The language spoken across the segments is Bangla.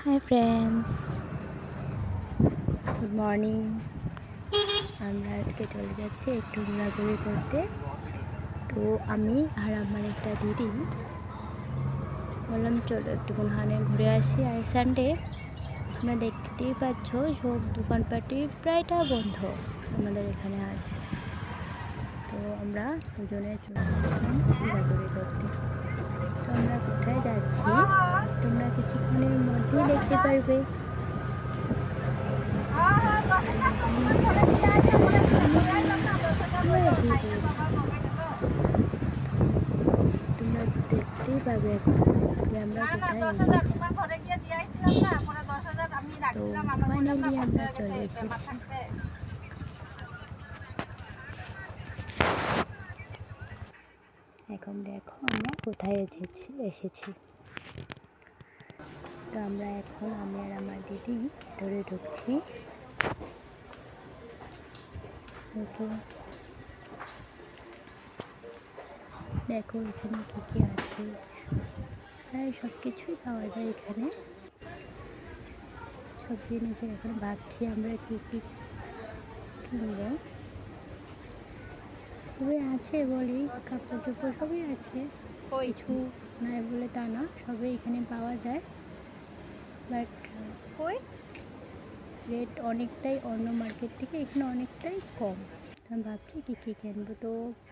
Hi friends, good morning. আমরা আজকে চলে যাচ্ছি একটু ঘোরাঘুরি করতে। তো আমি আর আমার একটা দিদি বললাম চলো একটুখানি ঘুরে আসি। আর সানডে তোমরা দেখতেই পাচ্ছ সব দোকানপাটি প্রায়টা বন্ধ আমাদের এখানে আছে। তো আমরা দুজনে চলে যাচ্ছিলাম ঘোরাঘুরি করতে। তো আমরা কোথায় যাচ্ছি তোমরা কিছুক্ষণের মধ্যেই দেখতে পারবে। তোমরা দেখতেই পাবে এখন যে আমরা কোথায় এসেছি। তো ফাইনালি আমরা চলে এসেছি। এখন দেখো আমরা কোথায় এসেছি। তো আমরা এখন আমি আর আমার দিদি ভিতরে ঢুকছি। দেখো এখানে কী কী আছে, প্রায় সব কিছুই পাওয়া যায় এখানে। সব জিনিসের এখন ভাবছি আমরা কী কী কিনব। সবই আছে বলি, কাপড় চোপড় সবই আছে, কিছু নাই বলে তা না, সবই এখানে পাওয়া যায়। বাট রেট অনেকটাই অন্য মার্কেট থেকে এখানে অনেকটাই কম। আমি ভাবছি কী কী কিনবো। তো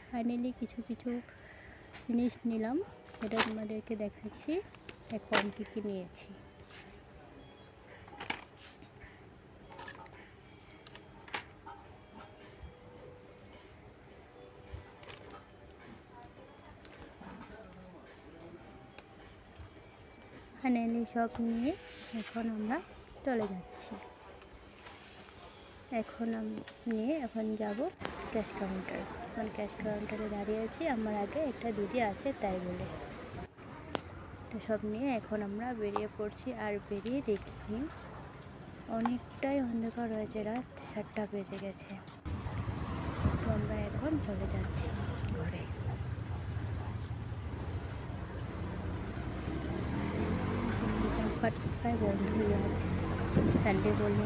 ফাইনালি কিছু কিছু জিনিস নিলাম, এটা তোমাদেরকে দেখাচ্ছি এখন কী কী নিয়েছি। ফাইনালি সব নিয়ে এখন আমরা চলে যাচ্ছি। এখন যাব ক্যাশ কাউন্টার। এখন ক্যাশ কাউন্টারে দাঁড়িয়ে আছি, আমার আগে একটা দিদি আছে তাই বলে। তো সব নিয়ে এখন আমরা বেরিয়ে পড়ছি। আর বেরিয়ে দেখি অনেকটাই অন্ধকার হয়েছে, রাত 7টা বেজে গেছে। তো আমরা এখন চলে যাচ্ছি ঘরে। প্রায় বন্ধ হয়ে আছে সানডে বলে।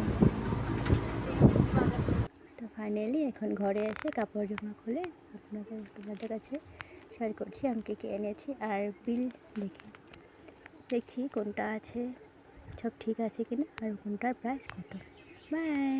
তো ফাইনালি এখন ঘরে এসে কাপড় জামা খুলে তোমাদের কাছে শেয়ার করছি আমি কী এনেছি। আর বিল দেখছি কোনটা আছে, সব ঠিক আছে কিনা, আর কোনটার প্রাইস কত। বাই।